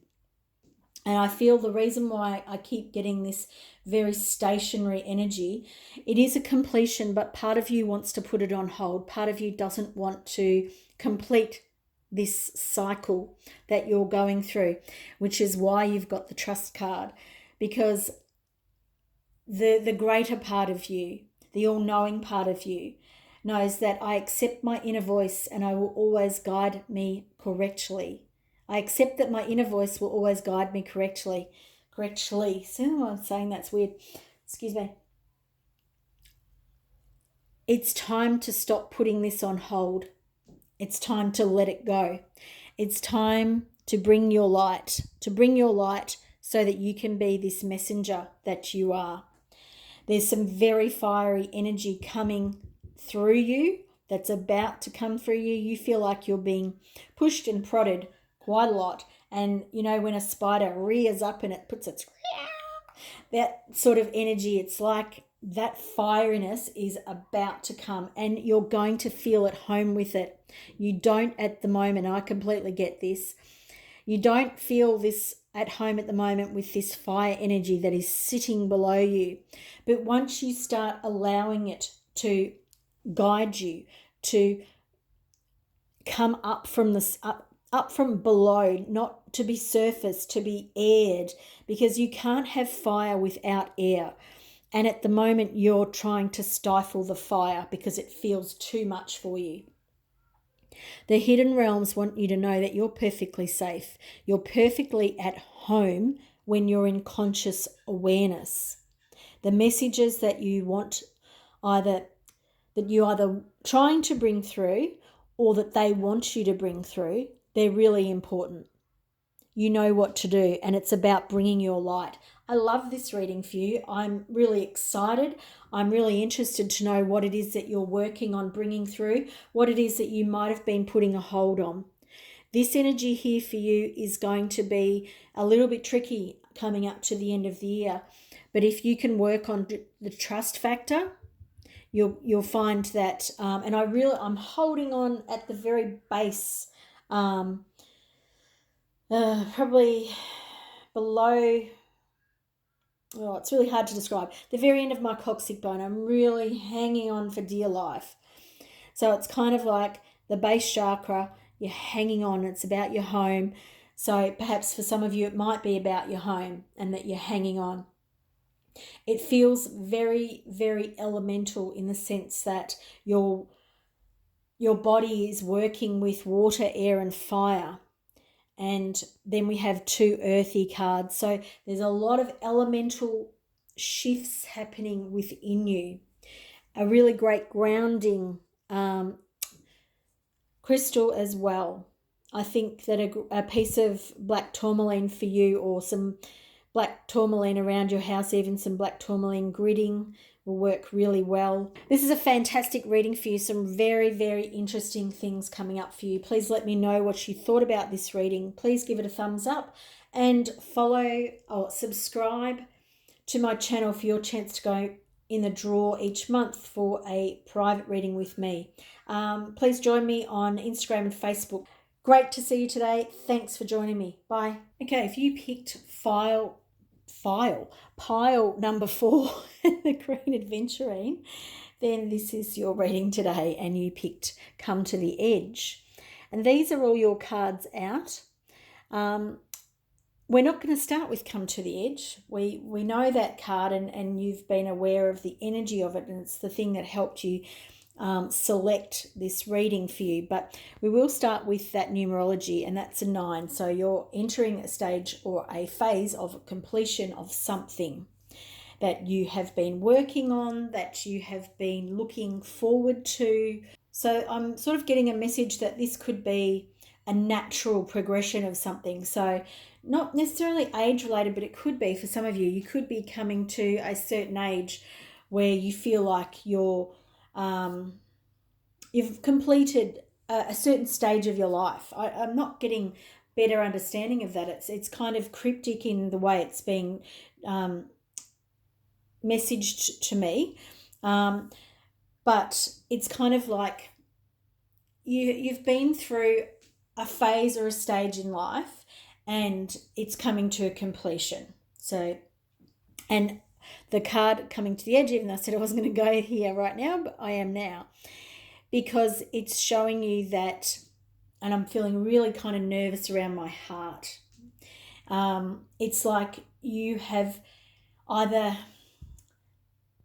And I feel the reason why I keep getting this very stationary energy, it is a completion, but part of you wants to put it on hold. Part of you doesn't want to complete this cycle that you're going through, which is why you've got the trust card. Because the greater part of you, the all-knowing part of you, knows that I accept my inner voice and I will always guide me correctly. I accept that my inner voice will always guide me correctly. So I'm saying that's weird. Excuse me. It's time to stop putting this on hold. It's time to let it go. It's time to bring your light, so that you can be this messenger that you are. There's some very fiery energy coming through you that's about to come through you. You feel like you're being pushed and prodded quite a lot. And when a spider rears up and it puts its that sort of energy, it's like that fieriness is about to come and you're going to feel at home with it. You don't at the moment, I completely get this. You don't feel this at home at the moment with this fire energy that is sitting below you. But once you start allowing it to guide you, to come up from this up from below, not to be surface, to be aired, because you can't have fire without air. And at the moment you're trying to stifle the fire because it feels too much for you. The hidden realms want you to know that you're perfectly safe. You're perfectly at home when you're in conscious awareness. The messages that you want that you're either trying to bring through or that they want you to bring through, they're really important. You know what to do, and it's about bringing your light. I love this reading for you. I'm really excited. I'm really interested to know what it is that you're working on bringing through, what it is that you might have been putting a hold on. This energy here for you is going to be a little bit tricky coming up to the end of the year. But if you can work on the trust factor, you'll find that, and I'm holding on at the very base, probably below, it's really hard to describe, the very end of my coccyx bone. I'm really hanging on for dear life. So it's kind of like the base chakra, you're hanging on, it's about your home. So perhaps for some of you it might be about your home and that you're hanging on. It feels very, very elemental in the sense that your body is working with water, air and fire. And then we have 2 earthy cards. So there's a lot of elemental shifts happening within you. A really great grounding crystal as well. I think that a piece of black tourmaline for you, or some black tourmaline around your house, even some black tourmaline gridding, will work really well. This is a fantastic reading for you. Some very, very interesting things coming up for you. Please let me know what you thought about this reading. Please give it a thumbs up and follow or subscribe to my channel for your chance to go in the draw each month for a private reading with me. Please join me on Instagram and Facebook. Great to see you today. Thanks for joining me. Bye. Okay, if you picked pile number 4, the Green Adventurine, then this is your reading today, and you picked Come to the Edge. And these are all your cards out. We're not going to start with Come to the Edge. We know that card, and you've been aware of the energy of it, and it's the thing that helped you select this reading for you. But we will start with that numerology, and that's a 9. So you're entering a stage or a phase of completion of something that you have been working on, that you have been looking forward to. So I'm sort of getting a message that this could be a natural progression of something. So not necessarily age related, but it could be for some of you. You could be coming to a certain age where you feel like you've completed a certain stage of your life. I'm not getting better understanding of that. It's kind of cryptic in the way it's being messaged to me, but it's kind of like you've been through a phase or a stage in life, and it's coming to a completion. So, and the card Coming to the Edge, even though I said I wasn't going to go here right now, but I am now, because it's showing you that, and I'm feeling really kind of nervous around my heart. It's like you have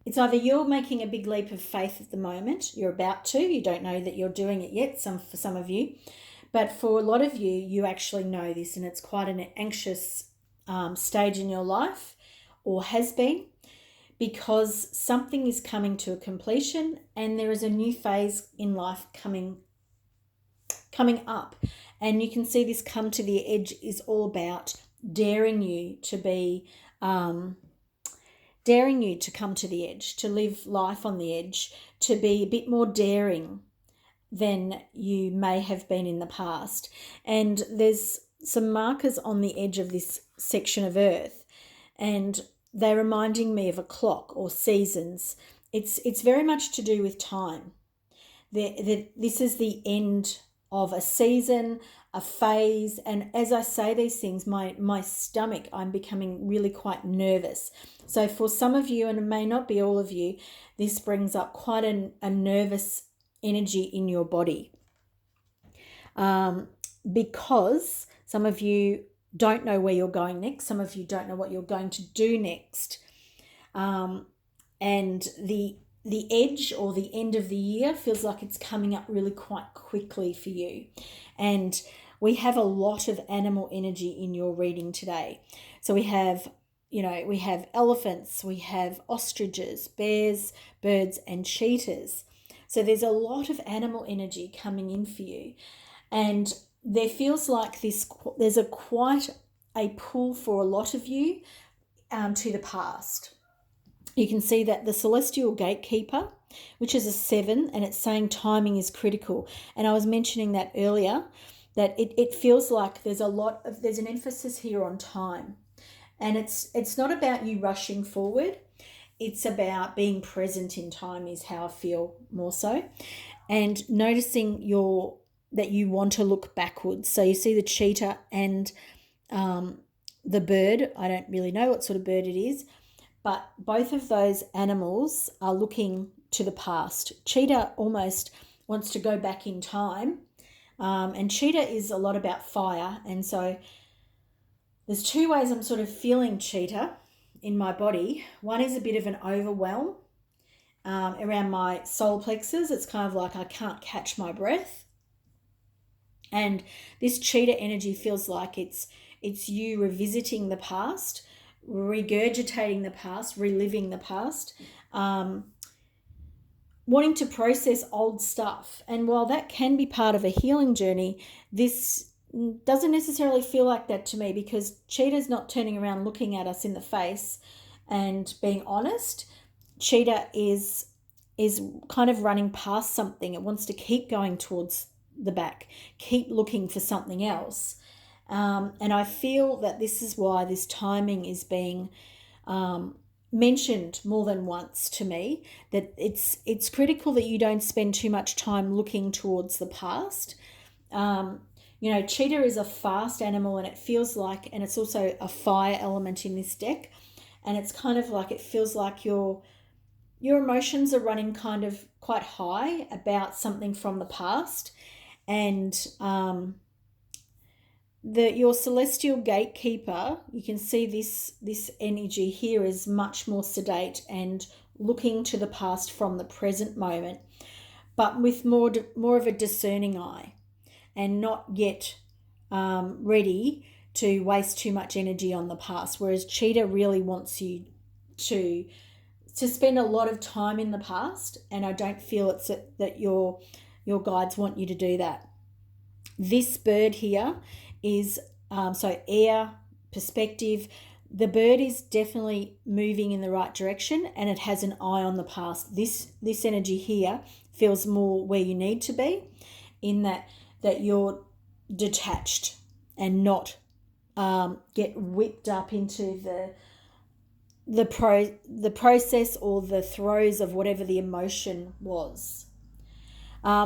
it's either you're making a big leap of faith at the moment, you're about to, you don't know that you're doing it yet, for some of you, but for a lot of you, you actually know this, and it's quite an anxious stage in your life, or has been, because something is coming to a completion and there is a new phase in life coming up. And you can see this Come to the Edge is all about daring you to be daring you to come to the edge, to live life on the edge, to be a bit more daring than you may have been in the past. And there's some markers on the edge of this section of earth, and they're reminding me of a clock or seasons. It's very much to do with time. This is the end of a season, a phase, and as I say these things, my stomach, I'm becoming really quite nervous. So for some of you, and it may not be all of you, this brings up quite a nervous energy in your body, because some of you don't know where you're going next. Some of you don't know what you're going to do next. And the edge or the end of the year feels like it's coming up really quite quickly for you. And we have a lot of animal energy in your reading today. So we have elephants, we have ostriches, bears, birds, and cheetahs. So there's a lot of animal energy coming in for you. And there feels like there's quite a pull for a lot of you to the past. You can see that the Celestial Gatekeeper, which is a 7, and it's saying timing is critical. And I was mentioning that earlier, that it feels like there's an emphasis here on time. And it's not about you rushing forward. It's about being present in time is how I feel more so. And noticing that you want to look backwards. So you see the cheetah and the bird. I don't really know what sort of bird it is, but both of those animals are looking to the past. Cheetah almost wants to go back in time, and cheetah is a lot about fire. And so there's 2 ways I'm sort of feeling cheetah in my body. One is a bit of an overwhelm around my solar plexus. It's kind of like I can't catch my breath. And this cheetah energy feels like it's you revisiting the past, regurgitating the past, reliving the past, wanting to process old stuff. And while that can be part of a healing journey, this doesn't necessarily feel like that to me, because cheetah's not turning around looking at us in the face and being honest. Cheetah is kind of running past something. It wants to keep going towards the back, keep looking for something else. And I feel that this is why this timing is being mentioned more than once to me, that it's critical that you don't spend too much time looking towards the past. Cheetah is a fast animal, and it feels like, and it's also a fire element in this deck, and it's kind of like it feels like your emotions are running kind of quite high about something from the past, and your celestial gatekeeper, you can see this energy here is much more sedate and looking to the past from the present moment, but with more of a discerning eye, and not yet ready to waste too much energy on the past. Whereas Cheetah really wants you to spend a lot of time in the past, and I don't feel it's that your guides want you to do that. This bird here is so air, perspective. The bird is definitely moving in the right direction, and it has an eye on the past. This energy here feels more where you need to be, in that you're detached and not get whipped up into the process or the throes of whatever the emotion was.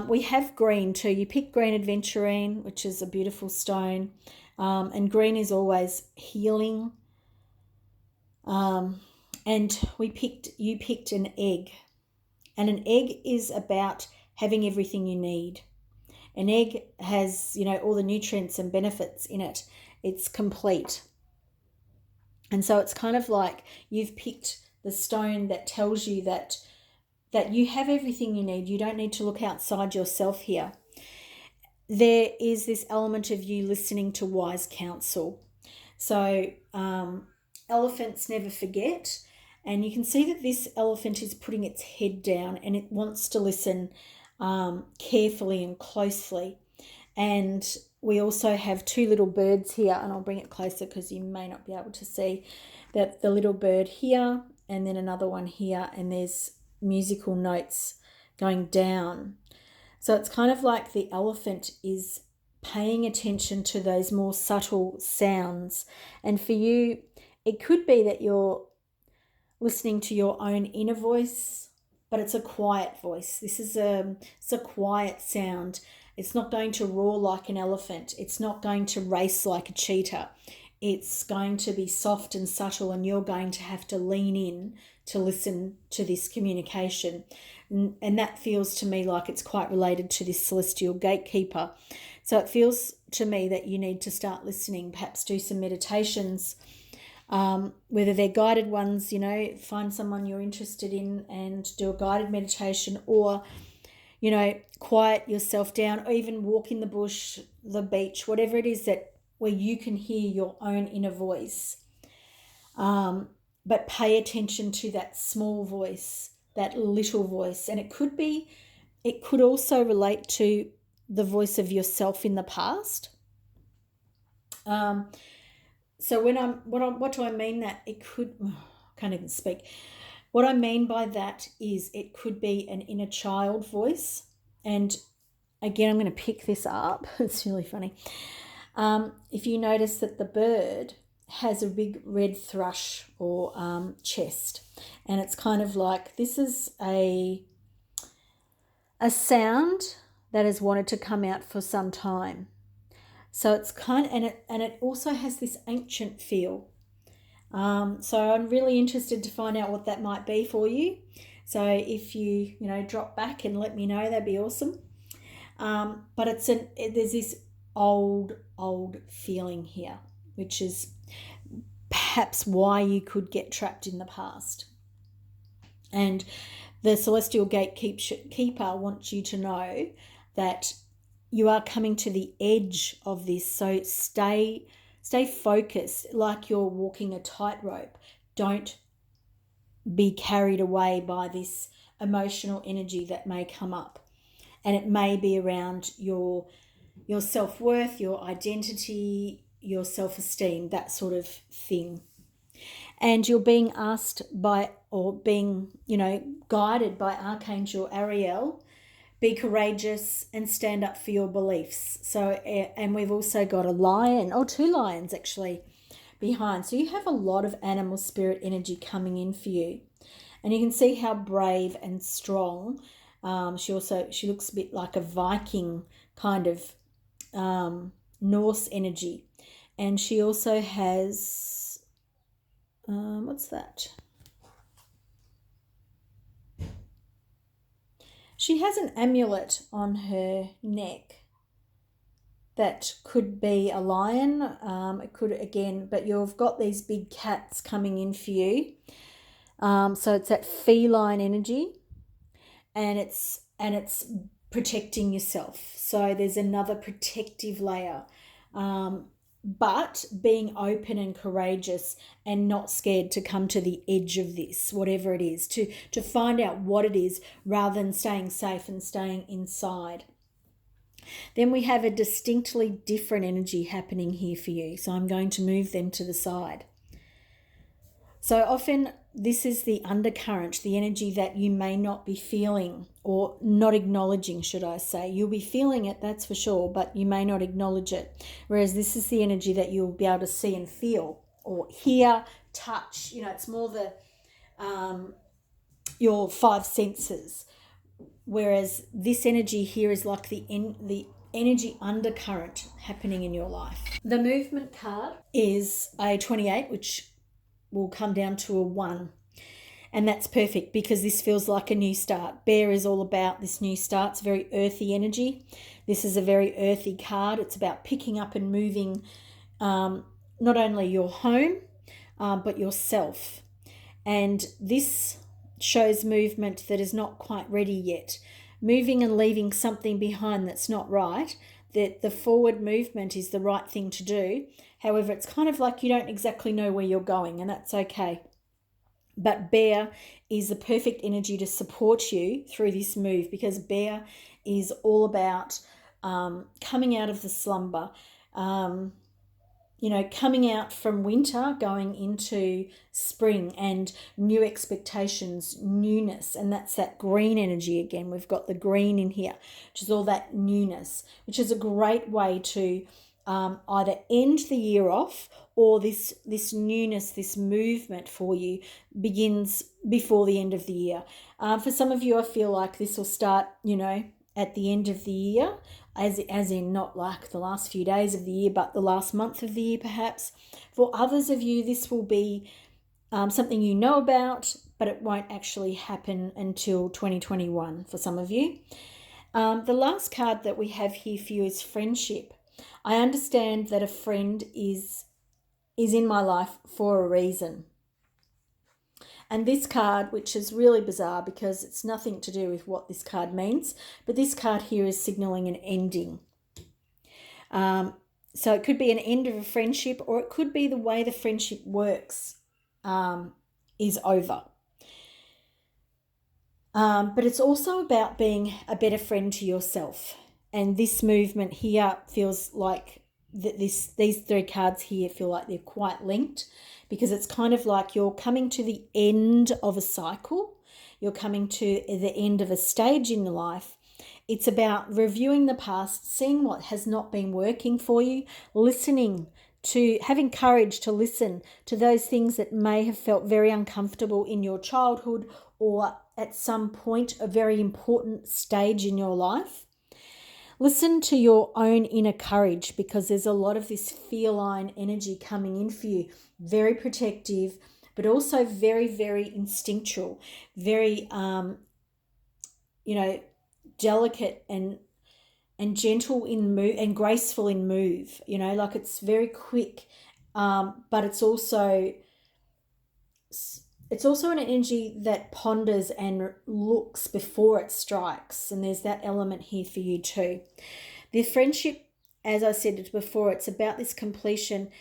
We have green too. You pick green aventurine, which is a beautiful stone, and green is always healing. And you picked an egg, and an egg is about having everything you need. An egg has, all the nutrients and benefits in it. It's complete. And so it's kind of like you've picked the stone that tells you that you have everything you need. You don't need to look outside yourself here. There is this element of you listening to wise counsel. So elephants never forget. And you can see that this elephant is putting its head down, and it wants to listen carefully and closely. And we also have two little birds here, and I'll bring it closer because you may not be able to see that the little bird here, and then another one here, and there's musical notes going down. So it's kind of like the elephant is paying attention to those more subtle sounds. And for you, it could be that you're listening to your own inner voice, but it's a quiet voice. It's a quiet sound. It's not going to roar like an elephant. It's not going to race like a cheetah. It's going to be soft and subtle, and you're going to have to lean in to listen to this communication. And that feels to me like it's quite related to this celestial gatekeeper. So it feels to me that you need to start listening, perhaps do some meditations, whether they're guided ones, find someone you're interested in and do a guided meditation, or, quiet yourself down, or even walk in the bush, the beach, whatever it is that where you can hear your own inner voice. But pay attention to that small voice, that little voice. And it could also relate to the voice of yourself in the past. So what do I mean that it could, I can't even speak. What I mean by that is it could be an inner child voice. And again, I'm going to pick this up. It's really funny. If you notice that the bird has a big red thrush or chest, and it's kind of like this is a sound that has wanted to come out for some time. So it's and it also has this ancient feel. So I'm really interested to find out what that might be for you. So if you drop back and let me know, that'd be awesome. But there's this old feeling here, which is perhaps why you could get trapped in the past. And the celestial gatekeeper wants you to know that you are coming to the edge of this. So stay focused, like you're walking a tightrope. Don't be carried away by this emotional energy that may come up. And it may be around your self-worth, your identity, your self-esteem, that sort of thing. And you're being asked by, or being, guided by Archangel Ariel, be courageous and stand up for your beliefs. So, and we've also got a lion, or two lions actually, behind. So you have a lot of animal spirit energy coming in for you. And you can see how brave and strong. She looks a bit like a Viking kind of Norse energy. And she also has, what's that? She has an amulet on her neck that could be a lion. It could, again, but you've got these big cats coming in for you. So it's that feline energy, and it's protecting yourself. So there's another protective layer. But being open and courageous and not scared to come to the edge of this, whatever it is, to find out what it is rather than staying safe and staying inside. Then we have a distinctly different energy happening here for you. So I'm going to move them to the side. So often this is the undercurrent, the energy that you may not be feeling or not acknowledging, should I say. You'll be feeling it, that's for sure, but you may not acknowledge it. Whereas this is the energy that you'll be able to see and feel or hear, touch. You know, it's more the your five senses. Whereas this energy here is like the energy undercurrent happening in your life. The movement card is a 28, which will come down to a 1. And that's perfect because this feels like a new start. Bear is all about this new start. It's very earthy energy. This is a very earthy card. It's about picking up and moving not only your home, but yourself. And this shows movement that is not quite ready yet. Moving and leaving something behind that's not right. That the forward movement is the right thing to do. However, it's kind of like you don't exactly know where you're going, and that's okay. But bear is the perfect energy to support you through this move, because bear is all about coming out of the slumber, coming out from winter, going into spring and new expectations, newness. And that's that green energy again. We've got the green in here, which is all that newness, which is a great way to either end the year off, or this newness, this movement for you begins before the end of the year. For some of you, I feel like this will start, at the end of the year, as in not like the last few days of the year, but the last month of the year perhaps. For others of you, this will be something you know about, but it won't actually happen until 2021 for some of you. The last card that we have here for you is friendship. I understand that a friend is in my life for a reason. And this card, which is really bizarre because it's nothing to do with what this card means, but this card here is signaling an ending. So it could be an end of a friendship, or it could be the way the friendship works is over. But it's also about being a better friend to yourself. And this movement here feels like these three cards here feel like they're quite linked, because it's kind of like you're coming to the end of a cycle. You're coming to the end of a stage in your life. It's about reviewing the past, seeing what has not been working for you, listening to, having courage to listen to those things that may have felt very uncomfortable in your childhood or at some point, a very important stage in your life. Listen to your own inner courage, because there's a lot of this feline energy coming in for you. Very protective, but also very, very instinctual, very, delicate and gentle in move and graceful in move. Like it's very quick, but it's also an energy that ponders and looks before it strikes. And there's that element here for you too. The friendship, as I said before, it's about this completion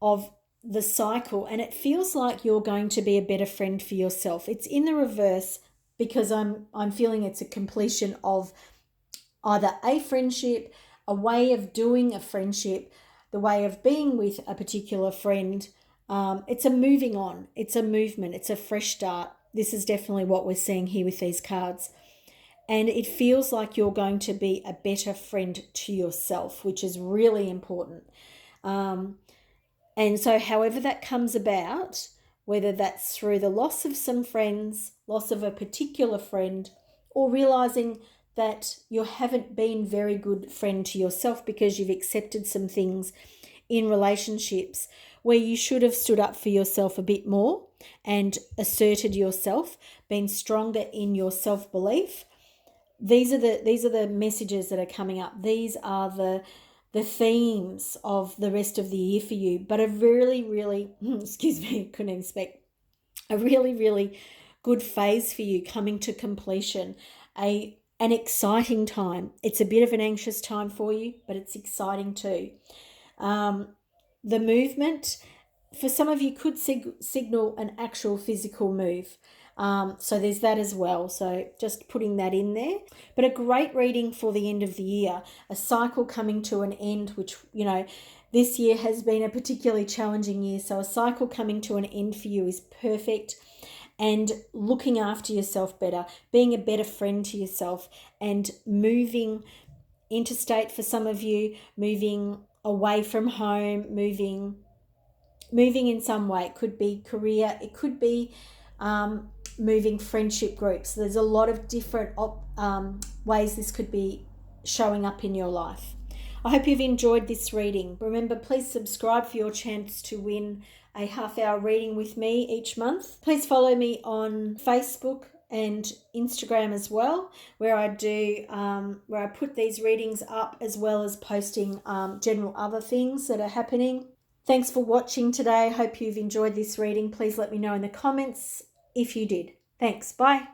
of the cycle. And it feels like you're going to be a better friend for yourself. It's in the reverse, because I'm feeling it's a completion of either a friendship, a way of doing a friendship, the way of being with a particular friend. It's a moving on. It's a movement. It's a fresh start. This is definitely what we're seeing here with these cards. and it feels like you're going to be a better friend to yourself, which is really important. Um, and so, however that comes about, whether that's through the loss of some friends, loss of a particular friend, or realizing that you haven't been very good friend to yourself because you've accepted some things in relationships where you should have stood up for yourself a bit more and asserted yourself, been stronger in your self-belief. These are the messages that are coming up. These are the themes of the rest of the year for you. But a really, really, excuse me, couldn't even speak. A really, really good phase for you coming to completion. An exciting time. It's a bit of an anxious time for you, but it's exciting too. The movement for some of you could signal an actual physical move. So there's that as well. So just putting that in there. But a great reading for the end of the year, a cycle coming to an end, which, this year has been a particularly challenging year. So a cycle coming to an end for you is perfect. And looking after yourself better, being a better friend to yourself, and moving interstate for some of you, moving away from home, moving in some way. It could be career, it could be moving friendship groups. There's a lot of different ways this could be showing up in your life. I hope you've enjoyed this reading. Remember, please subscribe for your chance to win a half-hour reading with me each month. Please follow me on Facebook and Instagram as well, where I put these readings up, as well as posting general other things that are happening. Thanks for watching today. Hope you've enjoyed this reading. Please let me know in the comments if you did. Thanks. Bye.